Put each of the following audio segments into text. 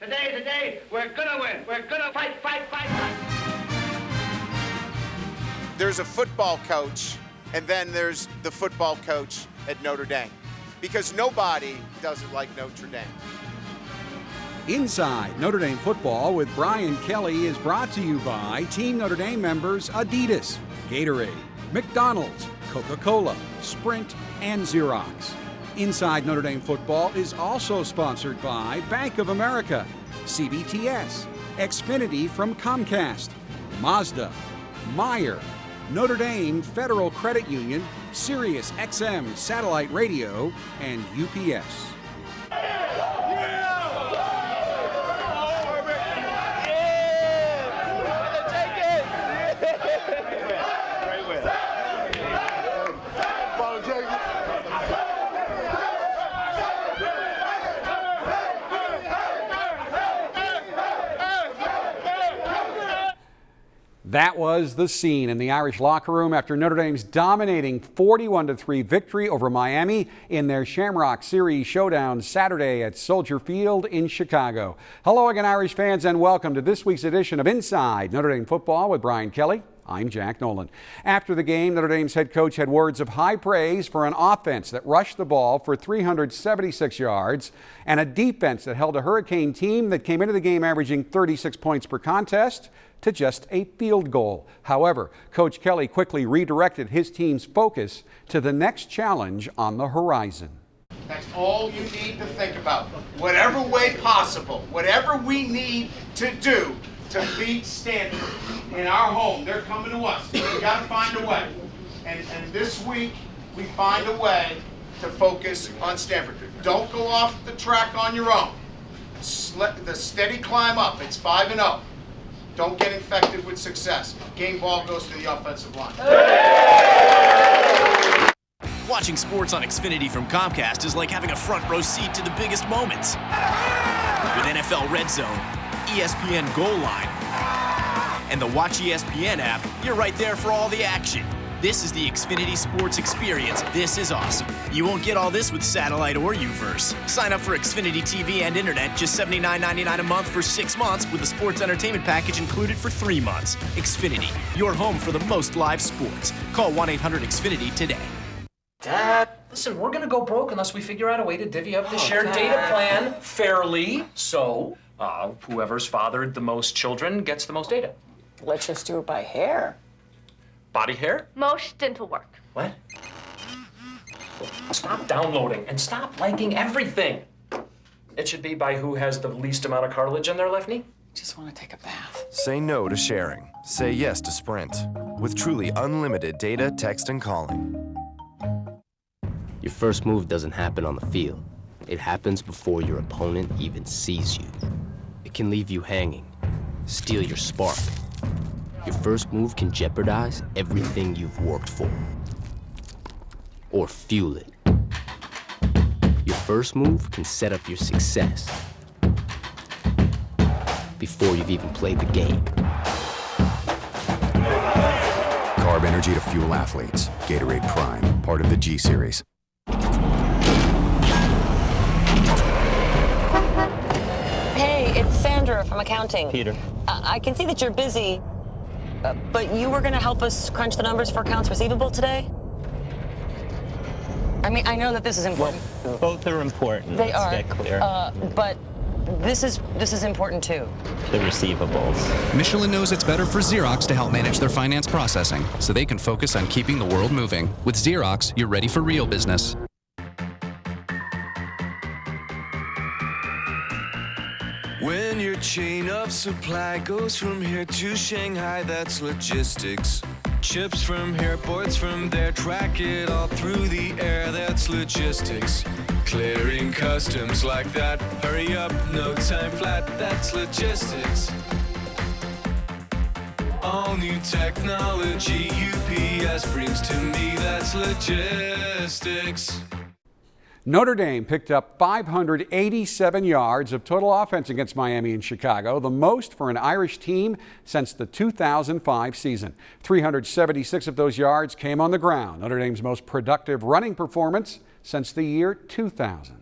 Today's the day we're gonna win. We're gonna fight. There's a football coach, and then there's the football coach at Notre Dame, because nobody does it like Notre Dame. Inside Notre Dame Football with Brian Kelly is brought to you by Team Notre Dame members Adidas, Gatorade, McDonald's, Coca-Cola, Sprint, and Xerox. Inside Notre Dame Football is also sponsored by Bank of America, CBTS, Xfinity from Comcast, Mazda, Meyer, Notre Dame Federal Credit Union, SiriusXm Satellite Radio, and UPS. That was the scene in the Irish locker room after Notre Dame's dominating 41-3 victory over Miami in their Shamrock Series showdown Saturday at Soldier Field in Chicago. Hello again, Irish fans, and welcome to this week's edition of Inside Notre Dame Football with Brian Kelly. I'm Jack Nolan. After the game, Notre Dame's head coach had words of high praise for an offense that rushed the ball for 376 yards and a defense that held a Hurricane team that came into the game averaging 36 points per contest to just a field goal. However, Coach Kelly quickly redirected his team's focus to the next challenge on the horizon. That's all you need to think about. Whatever way possible, whatever we need to do to beat Stanford in our home. They're coming to us. We got to find a way. And this week, we find a way to focus on Stanford. Don't go off the track on your own. The steady climb up. It's 5-0. Don't get infected with success. Game ball goes to the offensive line. Watching sports on Xfinity from Comcast is like having a front row seat to the biggest moments. With NFL Red Zone, ESPN Goal Line, and the Watch ESPN app, you're right there for all the action. This is the Xfinity Sports Experience. This is awesome. You won't get all this with satellite or Uverse. Sign up for Xfinity TV and Internet, just $79.99 a month for 6 months with a sports entertainment package included for 3 months. Xfinity, your home for the most live sports. Call 1-800-XFINITY today. Dad, listen, we're gonna go broke unless we figure out a way to divvy up the shared data plan fairly. So, whoever's fathered the most children gets the most data. Let's just do it by hair. Body hair? Most dental work. What? Stop downloading and stop liking everything. It should be by who has the least amount of cartilage in their left knee. Just want to take a bath. Say no to sharing. Say yes to Sprint. With truly unlimited data, text, and calling. Your first move doesn't happen on the field. It happens before your opponent even sees you. It can leave you hanging, steal your spark. Your first move can jeopardize everything you've worked for. Or fuel it. Your first move can set up your success before you've even played the game. Carb energy to fuel athletes. Gatorade Prime, part of the G Series. Hey, it's Sandra from accounting. Peter. I can see that you're busy, but you were going to help us crunch the numbers for accounts receivable today? I mean, I know that this is important. Well, both are important. They Let's are. get clear. But this is important too. The receivables. Michelin knows it's better for Xerox to help manage their finance processing so they can focus on keeping the world moving. With Xerox, you're ready for real business. When your chain of supply goes from here to Shanghai, that's logistics. Chips from here, boards from there, track it all through the air, that's logistics. Clearing customs like that, hurry up, no time flat, that's logistics. All new technology UPS brings to me, that's logistics. Notre Dame picked up 587 yards of total offense against Miami and Chicago, the most for an Irish team since the 2005 season. 376 of those yards came on the ground, Notre Dame's most productive running performance since the year 2000.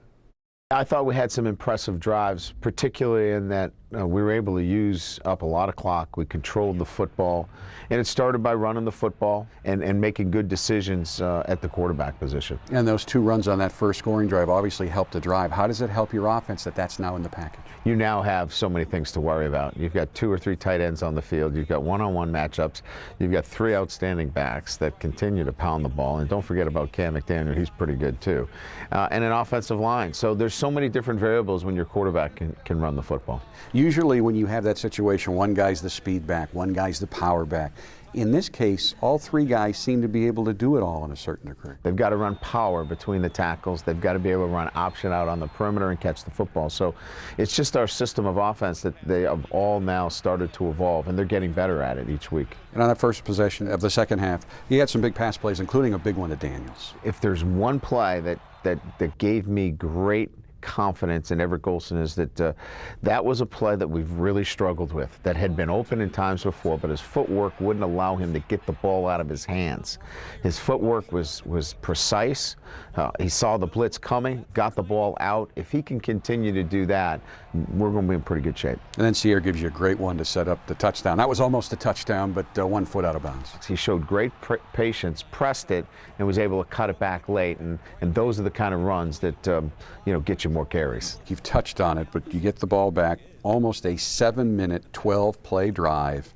I thought we had some impressive drives, particularly in that we were able to use up a lot of clock. We controlled the football, and it started by running the football and making good decisions at the quarterback position. And those 2 runs on that first scoring drive obviously helped the drive. How does it help your offense that that's now in the package? You now have so many things to worry about. You've got 2 or 3 tight ends on the field. You've got one-on-one matchups. You've got 3 outstanding backs that continue to pound the ball. And don't forget about Cam McDaniel. He's pretty good too. And an offensive line. So there's so many different variables when your quarterback can run the football. Usually when you have that situation, one guy's the speed back, one guy's the power back. In this case, all 3 guys seem to be able to do it all in a certain degree. They've got to run power between the tackles. They've got to be able to run option out on the perimeter and catch the football. So it's just our system of offense that they have all now started to evolve, and they're getting better at it each week. And on that first possession of the second half, he had some big pass plays, including a big one to Daniels. If there's one play that gave me great confidence in Everett Golson is that that was a play that we've really struggled with, that had been open in times before, but his footwork wouldn't allow him to get the ball out of his hands. His footwork was precise. He saw the blitz coming, got the ball out. If he can continue to do that, we're going to be in pretty good shape. And then Sierra gives you a great one to set up the touchdown. That was almost a touchdown, but 1 foot out of bounds. He showed great patience, pressed it, and was able to cut it back late. And those are the kind of runs that get you more carries. You've touched on it, but you get the ball back, almost a 7-minute, 12-play drive.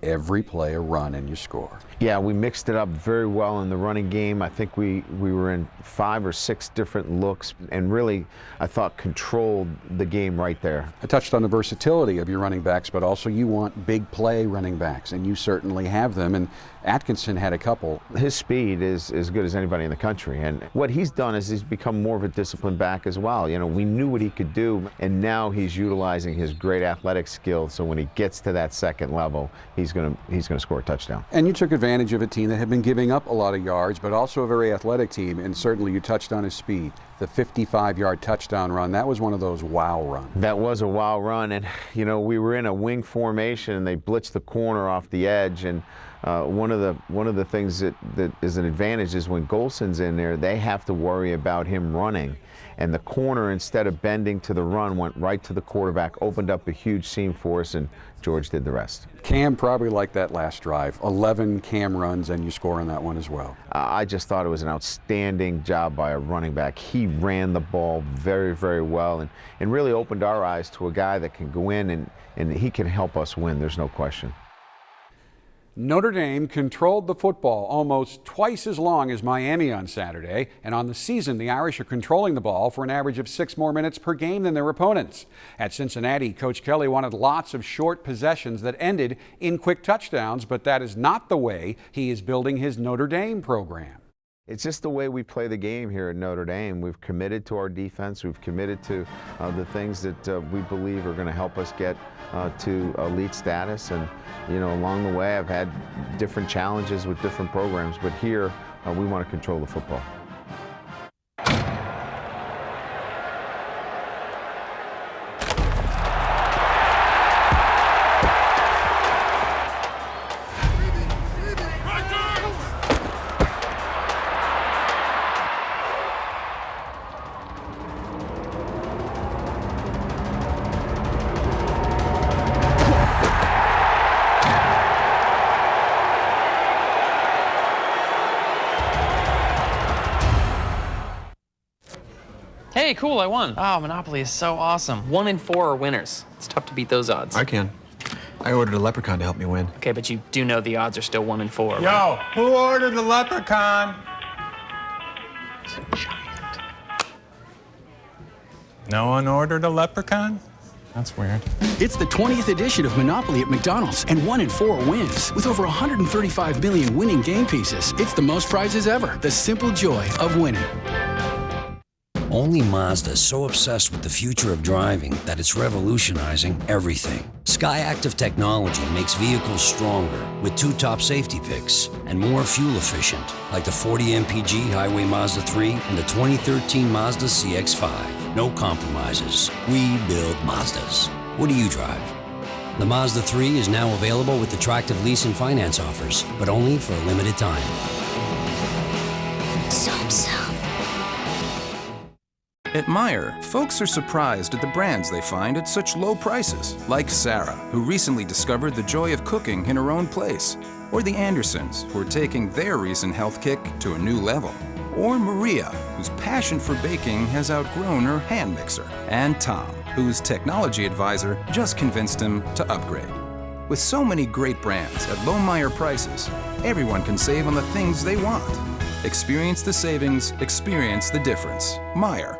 Every play a run and you score. Yeah, we mixed it up very well in the running game. I think we were in 5 or 6 different looks and really, I thought, controlled the game right there. I touched on the versatility of your running backs, but also you want big play running backs, and you certainly have them, and Atkinson had a couple. His speed is as good as anybody in the country, and what he's done is he's become more of a disciplined back as well. You know, we knew what he could do, and now he's utilizing his great athletic skill, so when he gets to that second level, he's going to score a touchdown. And you took advantage of a team that had been giving up a lot of yards, but also a very athletic team, and certainly you touched on his speed. The 55-yard touchdown run, that was one of those wow runs. That was a wow run, and you know, we were in a wing formation and they blitzed the corner off the edge, and one of the things that is an advantage is when Golson's in there, they have to worry about him running. And the corner, instead of bending to the run, went right to the quarterback, opened up a huge seam for us, and George did the rest. Cam probably liked that last drive. 11 Cam runs, and you score on that one as well. I just thought it was an outstanding job by a running back. He ran the ball very, very well and really opened our eyes to a guy that can go in and he can help us win, there's no question. Notre Dame controlled the football almost twice as long as Miami on Saturday, and on the season, the Irish are controlling the ball for an average of 6 more minutes per game than their opponents. At Cincinnati, Coach Kelly wanted lots of short possessions that ended in quick touchdowns, but that is not the way he is building his Notre Dame program. It's just the way we play the game here at Notre Dame. We've committed to our defense. We've committed to the things that we believe are going to help us get to elite status. And, you know, along the way, I've had different challenges with different programs, but here we want to control the football. Hey, cool, I won. Oh, Monopoly is so awesome. 1 in 4 are winners. It's tough to beat those odds. I can. I ordered a leprechaun to help me win. Okay, but you do know the odds are still 1 in 4. Yo, right? who ordered the leprechaun? It's a giant. No one ordered a leprechaun? That's weird. It's the 20th edition of Monopoly at McDonald's, and 1 in 4 wins. With over 135 million winning game pieces, it's the most prizes ever. The simple joy of winning. Only Mazda is so obsessed with the future of driving that it's revolutionizing everything. SkyActiv technology makes vehicles stronger with 2 top safety picks and more fuel efficient, like the 40 mpg Highway Mazda 3 and the 2013 Mazda CX-5. No compromises. We build Mazdas. What do you drive? The Mazda 3 is now available with attractive lease and finance offers, but only for a limited time. At Meijer, folks are surprised at the brands they find at such low prices, like Sarah, who recently discovered the joy of cooking in her own place, or the Andersons, who are taking their recent health kick to a new level, or Maria, whose passion for baking has outgrown her hand mixer, and Tom, whose technology advisor just convinced him to upgrade. With so many great brands at low Meijer prices, everyone can save on the things they want. Experience the savings, experience the difference. Meijer.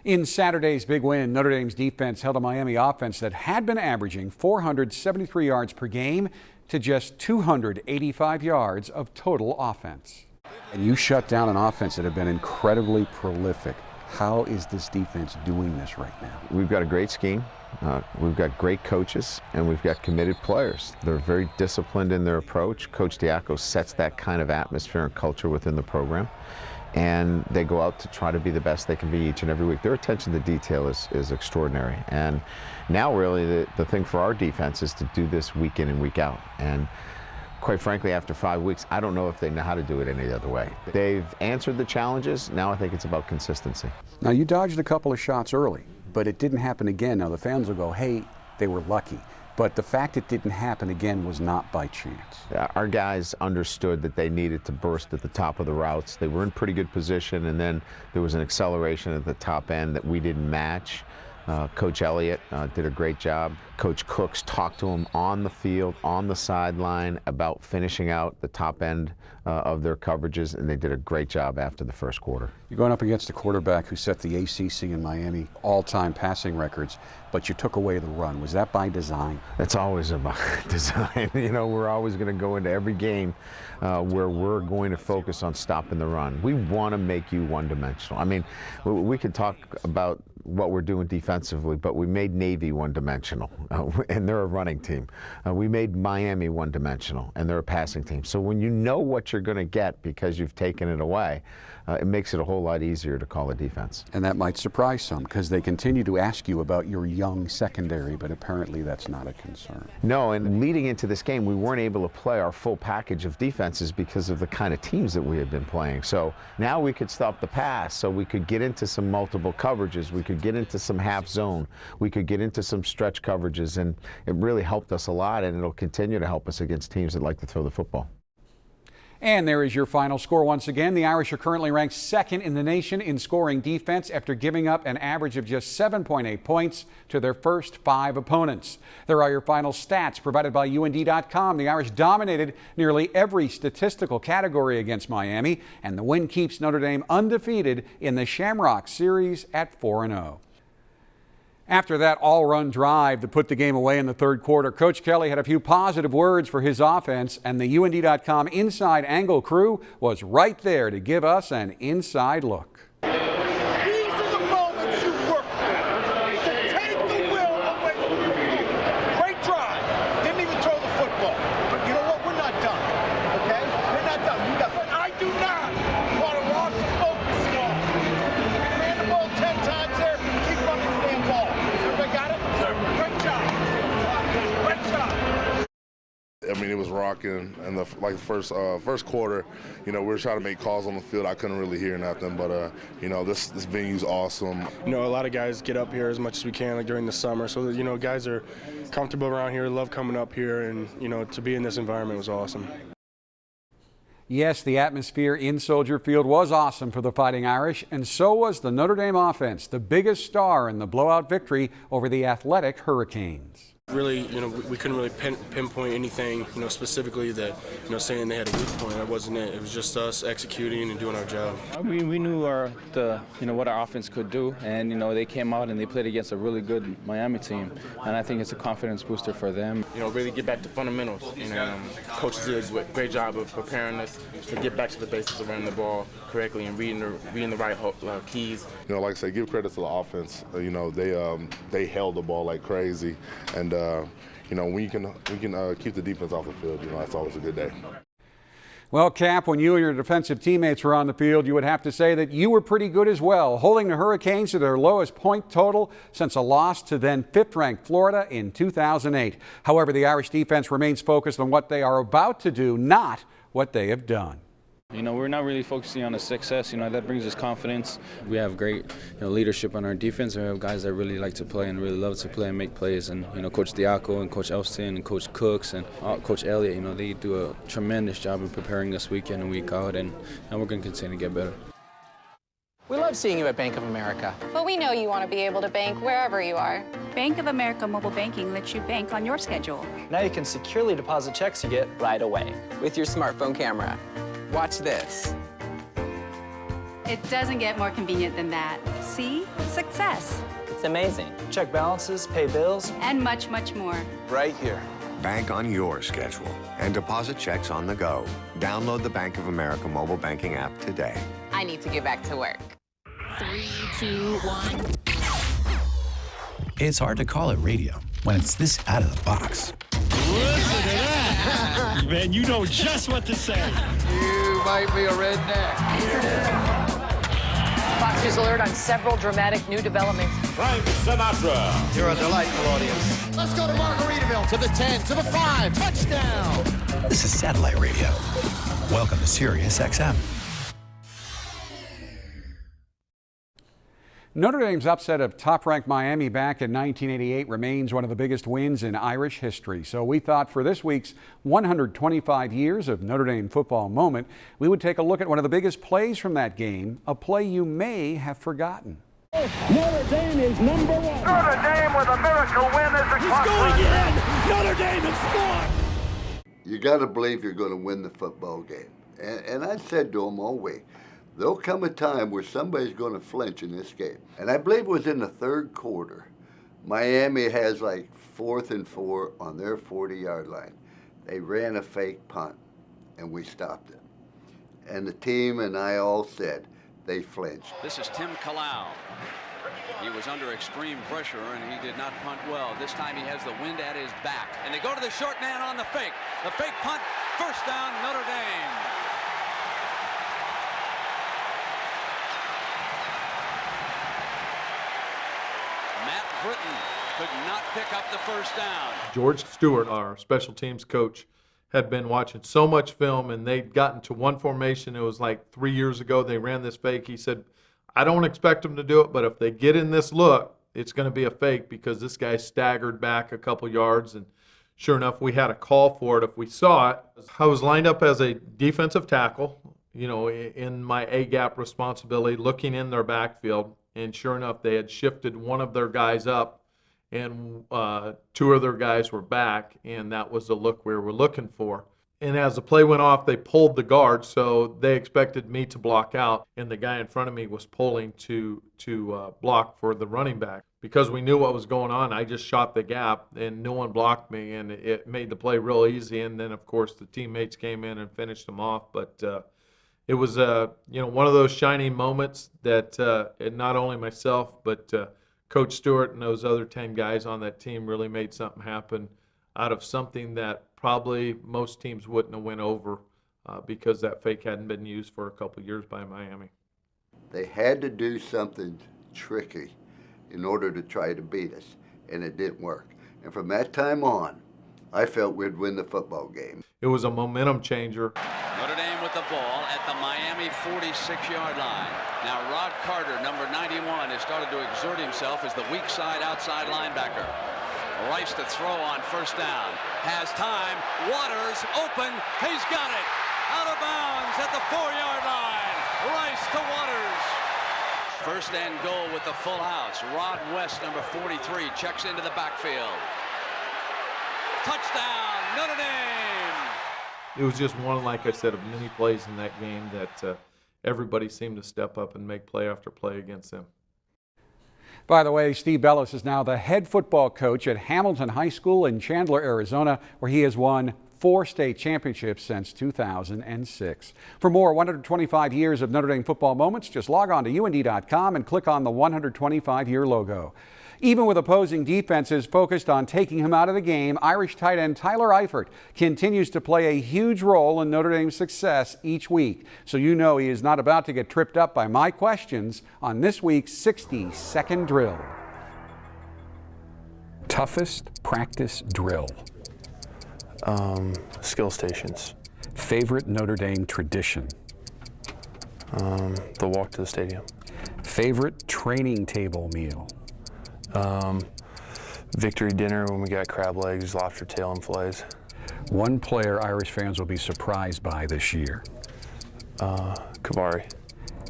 In Saturday's big win, Notre Dame's defense held a Miami offense that had been averaging 473 yards per game to just 285 yards of total offense. And you shut down an offense that had been incredibly prolific. How is this defense doing this right now? We've got a great scheme. We've got great coaches, and we've got committed players. They're very disciplined in their approach. Coach Diaco sets that kind of atmosphere and culture within the program. And they go out to try to be the best they can be each and every week. Their attention to detail is extraordinary. And now really the thing for our defense is to do this week in and week out. And quite frankly, after 5 weeks, I don't know if they know how to do it any other way. They've answered the challenges. Now I think it's about consistency. Now you dodged a couple of shots early, but it didn't happen again. Now the fans will go, hey, they were lucky. But the fact it didn't happen again was not by chance. Our guys understood that they needed to burst at the top of the routes. They were in pretty good position, and then there was an acceleration at the top end that we didn't match. Coach Elliott did a great job. Coach Cooks talked to him on the field, on the sideline, about finishing out the top end of their coverages, and they did a great job after the first quarter. You're going up against a quarterback who set the ACC and Miami all-time passing records, but you took away the run. Was that by design? It's always about design. You know, we're always going to go into every game where we're going to focus on stopping the run. We want to make you one-dimensional. I mean, we could talk about what we're doing defensively, but we made Navy one-dimensional, and they're a running team. We made Miami one-dimensional, and they're a passing team. So when you know what you're going to get because you've taken it away, it makes it a whole lot easier to call a defense. And that might surprise some because they continue to ask you about your young secondary, but apparently that's not a concern. No, and leading into this game, we weren't able to play our full package of defenses because of the kind of teams that we had been playing. So now we could stop the pass, so we could get into some multiple coverages, we could get into some half zone, we could get into some stretch coverages, and it really helped us a lot, and it'll continue to help us against teams that like to throw the football. And there is your final score once again. The Irish are currently ranked second in the nation in scoring defense after giving up an average of just 7.8 points to their first 5 opponents. There are your final stats provided by UND.com. The Irish dominated nearly every statistical category against Miami, and the win keeps Notre Dame undefeated in the Shamrock Series at 4-0. After that all-run drive to put the game away in the third quarter, Coach Kelly had a few positive words for his offense, and the UND.com Inside Angle crew was right there to give us an inside look. These are the moments you work for, to take the will away from your team. Great drive. Didn't even throw the football. But you know what? We're not done, okay? We're not done. But I do not want to lose the focus ball. We ran the ball 10 times there. Keep running the damn ball. Everybody got it? Great job. Great job. I mean, it was rocking, and the first quarter, you know, we were trying to make calls on the field. I couldn't really hear nothing, but you know, this venue's awesome. You know, a lot of guys get up here as much as we can, like during the summer, so that, you know, guys are comfortable around here, love coming up here, and you know, to be in this environment was awesome. Yes, the atmosphere in Soldier Field was awesome for the Fighting Irish, and so was the Notre Dame offense, the biggest star in the blowout victory over the athletic Hurricanes. Really, you know, we couldn't really pinpoint anything, you know, specifically that, you know, saying they had a weak point. That wasn't it. It was just us executing and doing our job. I mean, we knew you know, what our offense could do, and you know, they came out and they played against a really good Miami team, and I think it's a confidence booster for them. You know, really get back to fundamentals. And coaches did a great job of preparing us to get back to the basics of running the ball correctly and reading the right keys. You know, like I say, give credit to the offense. You know, they held the ball like crazy, and you know, we can keep the defense off the field. You know, that's always a good day. Well, Cap, when you and your defensive teammates were on the field, you would have to say that you were pretty good as well, holding the Hurricanes to their lowest point total since a loss to then 5th-ranked Florida in 2008. However, the Irish defense remains focused on what they are about to do, not what they have done. You know, we're not really focusing on the success. You know, that brings us confidence. We have great, leadership on our defense. We have guys that really like to play and really love to play and make plays. And, Coach Diaco and Coach Elston and Coach Cooks and Coach Elliott, they do a tremendous job in preparing us week in and week out. And we're going to continue to get better. We love seeing you at Bank of America. But we know you want to be able to bank wherever you are. Bank of America Mobile Banking lets you bank on your schedule. Now you can securely deposit checks you get right away with your smartphone camera. Watch this. It doesn't get more convenient than that. See? Success. It's amazing. Check balances, pay bills. And much, much more. Right here. Bank on your schedule and deposit checks on the go. Download the Bank of America mobile banking app today. I need to get back to work. 3, 2, 1. It's hard to call it radio when it's this out of the box. Listen to that! Man, you know just what to say. You might be a redneck. Fox News alert on several dramatic new developments. Frank Sinatra. You're a delightful audience. Let's go to Margaritaville, to the 10, to the 5, touchdown! This is satellite radio. Welcome to SiriusXm. Notre Dame's upset of top-ranked Miami back in 1988 remains one of the biggest wins in Irish history. So we thought for this week's 125 years of Notre Dame football moment, we would take a look at one of the biggest plays from that game, a play you may have forgotten. Notre Dame is #1. Notre Dame with a miracle win as the clock runs in. Notre Dame has scored. You got to believe you're going to win the football game. And I said to them all week, there'll come a time where somebody's going to flinch in this game. And I believe it was in the third quarter. Miami has like 4th and 4 on their 40-yard line. They ran a fake punt, and we stopped it. And the team and I all said they flinched. This is Tim Kalau. He was under extreme pressure, and he did not punt well. This time he has the wind at his back. And they go to the short man on the fake. The fake punt, first down, Notre Dame. Britain could not pick up the first down. George Stewart, our special teams coach, had been watching so much film, and they'd gotten to one formation. It was like 3 years ago. They ran this fake. He said, I don't expect them to do it, but if they get in this look, it's going to be a fake because this guy staggered back a couple yards, and sure enough, we had a call for it if we saw it. I was lined up as a defensive tackle, in my A-gap responsibility, looking in their backfield. And sure enough, they had shifted one of their guys up, and 2 of their guys were back, and that was the look we were looking for. And as the play went off, they pulled the guard, so they expected me to block out, and the guy in front of me was pulling to block for the running back. Because we knew what was going on, I just shot the gap, and no one blocked me, and it made the play real easy. And then, of course, the teammates came in and finished them off, but it was one of those shining moments that not only myself but Coach Stewart and those other 10 guys on that team really made something happen out of something that probably most teams wouldn't have went over because that fake hadn't been used for a couple years by Miami. They had to do something tricky in order to try to beat us, and it didn't work. And from that time on, I felt we'd win the football game. It was a momentum changer. Notre Dame with the ball at the Miami 46-yard line. Now Rod Carter, number 91, has started to exert himself as the weak side outside linebacker. Rice to throw on first down. Has time. Waters open. He's got it. Out of bounds at the 4-yard line. Rice to Waters. First and goal with the full house. Rod West, number 43, checks into the backfield. Touchdown, Notre Dame! It was just one, like I said, of many plays in that game that everybody seemed to step up and make play after play against them. By the way, Steve Bellis is now the head football coach at Hamilton High School in Chandler, Arizona, where he has won 4 state championships since 2006. For more 125 years of Notre Dame football moments, just log on to UND.com and click on the 125-year logo. Even with opposing defenses focused on taking him out of the game, Irish tight end Tyler Eifert continues to play a huge role in Notre Dame's success each week. So you know he is not about to get tripped up by my questions on this week's 60-second drill. Toughest practice drill? Skill stations. Favorite Notre Dame tradition? The walk to the stadium. Favorite training table meal? Victory dinner when we got crab legs, lobster tail, and fillets. One player Irish fans will be surprised by this year? Kavari.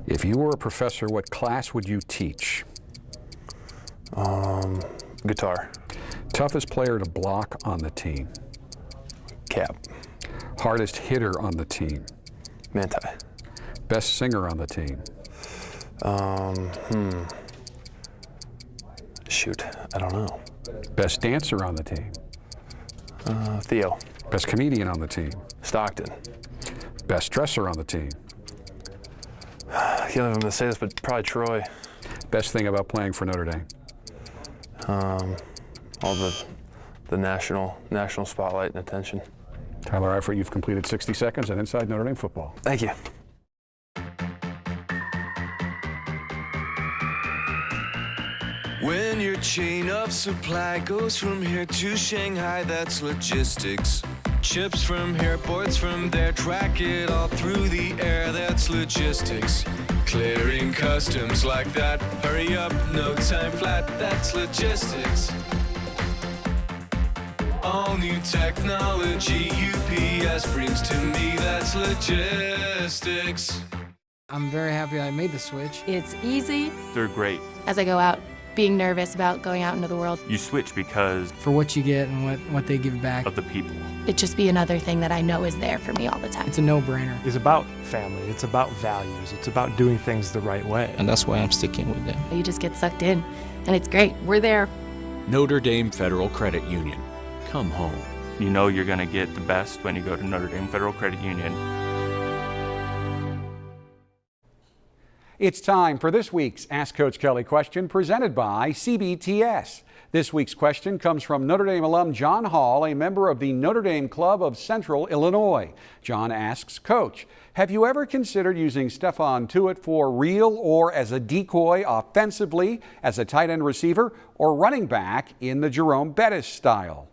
If you were a professor, what class would you teach? Guitar. Toughest player to block on the team? Cap. Hardest hitter on the team? Manti. Best singer on the team? Shoot, I don't know. Best dancer on the team? Theo. Best comedian on the team? Stockton. Best dresser on the team? I can't believe I'm going to say this, but probably Troy. Best thing about playing for Notre Dame? All the national spotlight and attention. Tyler Eifert, you've completed 60 seconds on Inside Notre Dame Football. Thank you. When your chain of supply goes from here to Shanghai, that's logistics. Chips from here, boards from there, track it all through the air, that's logistics. Clearing customs like that, hurry up, no time flat, that's logistics. All new technology UPS brings to me, that's logistics. I'm very happy I made the switch. It's easy. They're great. As I go out, being nervous about going out into the world. You switch because for what you get and what they give back. Of the people. It'd just be another thing that I know is there for me all the time. It's a no-brainer. It's about family. It's about values. It's about doing things the right way. And that's why I'm sticking with them. You just get sucked in, and it's great. We're there. Notre Dame Federal Credit Union. Come home. You know you're going to get the best when you go to Notre Dame Federal Credit Union. It's time for this week's Ask Coach Kelly question presented by CBTS. This week's question comes from Notre Dame alum John Hall, a member of the Notre Dame Club of Central Illinois. John asks, Coach, have you ever considered using Stephon Tuitt for real or as a decoy offensively, as a tight end receiver, or running back in the Jerome Bettis style?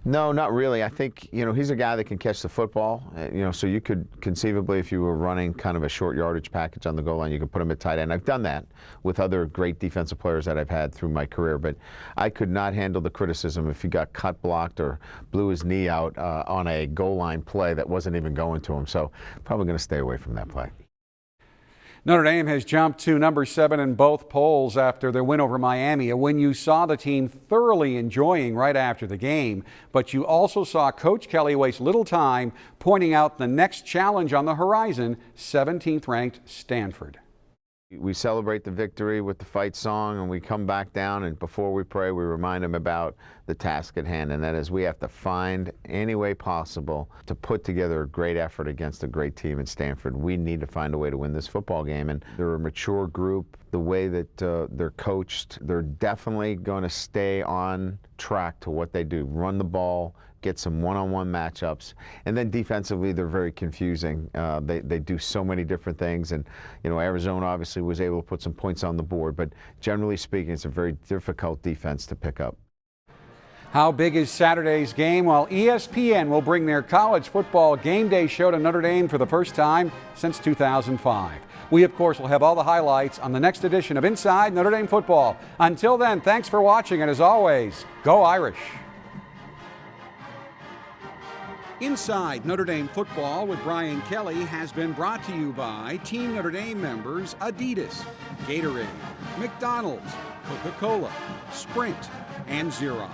No, not really. I think, he's a guy that can catch the football. So you could conceivably, if you were running kind of a short yardage package on the goal line, you could put him at tight end. I've done that with other great defensive players that I've had through my career, but I could not handle the criticism if he got cut blocked or blew his knee out on a goal line play that wasn't even going to him. So probably going to stay away from that play. Notre Dame has jumped to number 7 in both polls after their win over Miami, a win you saw the team thoroughly enjoying right after the game. But you also saw Coach Kelly waste little time pointing out the next challenge on the horizon, 17th ranked Stanford. We celebrate the victory with the fight song, and we come back down, and before we pray, we remind them about the task at hand, and that is we have to find any way possible to put together a great effort against a great team in Stanford. We need to find a way to win this football game, and they're a mature group. The way that they're coached, they're definitely going to stay on track to what they do, run the ball, get some one-on-one matchups, and then defensively they're very confusing. They do so many different things, and Arizona obviously was able to put some points on the board, but generally speaking it's a very difficult defense to pick up. How big is Saturday's game? Well, ESPN will bring their college football game day show to Notre Dame for the first time since 2005. We, of course, will have all the highlights on the next edition of Inside Notre Dame Football. Until then, thanks for watching, and as always, go Irish. Inside Notre Dame Football with Brian Kelly has been brought to you by Team Notre Dame members adidas, Gatorade, McDonald's, Coca-Cola, Sprint, and Xerox.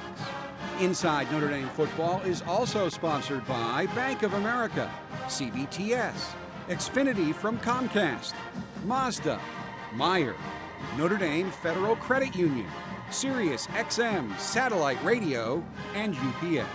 Inside Notre Dame Football is also sponsored by Bank of America, CBTS, Xfinity from Comcast, Mazda, Meyer, Notre Dame Federal Credit Union, SiriusXm Satellite Radio, and UPS.